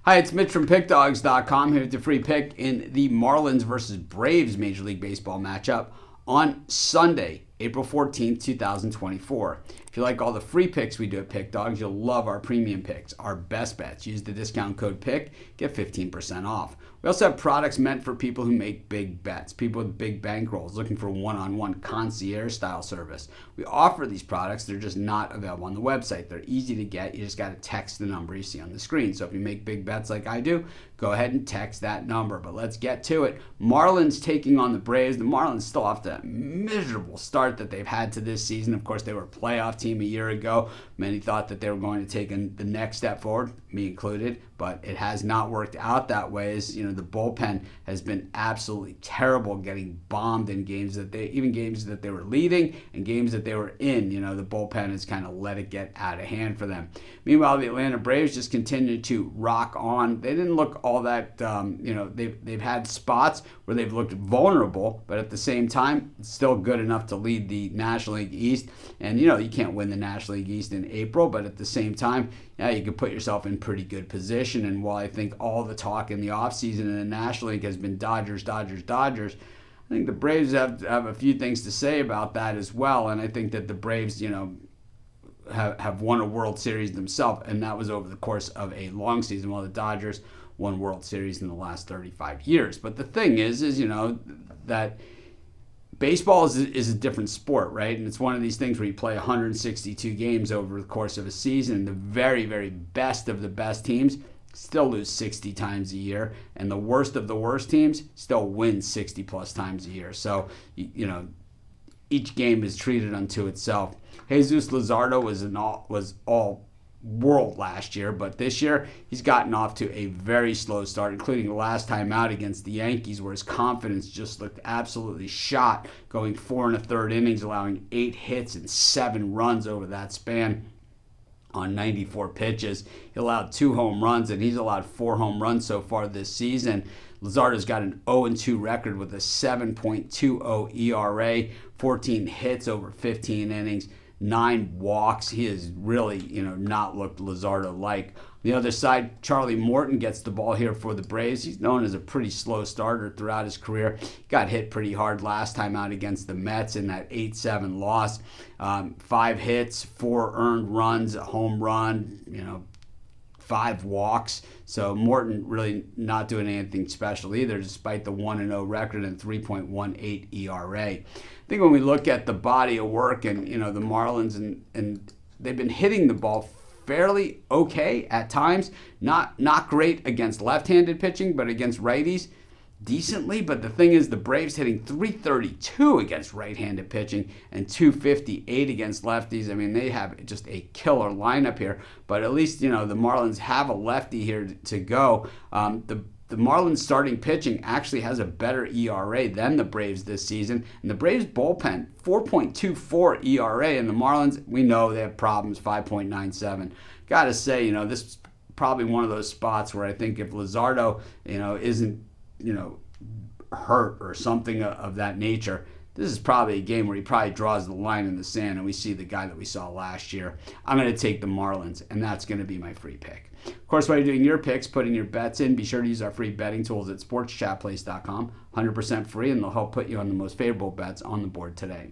Hi, it's Mitch from Pickdawgz.com here with the free pick in the Marlins versus Braves Major League Baseball matchup on Sunday, April 14th, 2024. If you like all the free picks we do at Pickdawgz, you'll love our premium picks, our best bets. Use the discount code PICK, get 15% off. We also have products meant for people who make big bets, people with big bankrolls looking for one-on-one concierge style service. We offer these products, they're just not available on the website. They're easy to get, you just got to text the number you see on the screen. So if you make big bets like I do, go ahead and text that number. But let's get to it. Marlins taking on the Braves. The Marlins still off that miserable start that they've had to this season. Of course, they were a playoff team a year ago. Many thought that they were going to take the next step forward, me included, but it has not worked out that way. As you know, the bullpen has been absolutely terrible, getting bombed in games that games that they were leading and games that they were in. You know, the bullpen has kind of let it get out of hand for them. Meanwhile, the Atlanta Braves just continued to rock on. They didn't look all that, they've had spots where they've looked vulnerable, but at the same time, it's still good enough to lead the National League East. And, you can't win the National League East in April, but at the same time, you can put yourself in pretty good position. And while I think all the talk in the offseason in the National League has been Dodgers, I think the Braves have a few things to say about that as well. And I think that the Braves, have won a World Series themselves, and that was over the course of a long season, while the Dodgers won World Series in the last 35 years. But the thing is that baseball is a different sport, right? And it's one of these things where you play 162 games over the course of a season. The very, very best of the best teams still lose 60 times a year, and the worst of the worst teams still win 60 plus times a year. So, each game is treated unto itself. Jesus Luzardo was all world last year, but this year he's gotten off to a very slow start, including the last time out against the Yankees, where his confidence just looked absolutely shot, going 4 1/3 innings, allowing 8 hits and 7 runs over that span on 94 pitches. He allowed 2 home runs, and he's allowed 4 home runs so far this season. Luzardo's got an 0-2 record with a 7.20 ERA, 14 hits over 15 innings, 9 walks. He has really, not looked Luzardo-like. The other side, Charlie Morton gets the ball here for the Braves. He's known as a pretty slow starter throughout his career. Got hit pretty hard last time out against the Mets in that 8-7 loss. 5 hits, 4 earned runs, a home run, 5 walks. So Morton really not doing anything special either, despite the 1-0 record and 3.18 ERA. I think when we look at the body of work and, the Marlins and they've been hitting the ball fairly okay at times. Not great against left-handed pitching, but against righties, decently. But the thing is, the Braves hitting .332 against right-handed pitching and .258 against lefties. I mean, they have just a killer lineup here. But at least, the Marlins have a lefty here to go. The Marlins starting pitching actually has a better ERA than the Braves this season. And the Braves bullpen, 4.24 ERA. And the Marlins, we know they have problems, 5.97. Got to say, this is probably one of those spots where I think if Luzardo, isn't, hurt or something of that nature, this is probably a game where he probably draws the line in the sand and we see the guy that we saw last year. I'm going to take the Marlins, and that's going to be my free pick. Of course, while you're doing your picks, putting your bets in, be sure to use our free betting tools at sportschatplace.com. 100% free, and they'll help put you on the most favorable bets on the board today.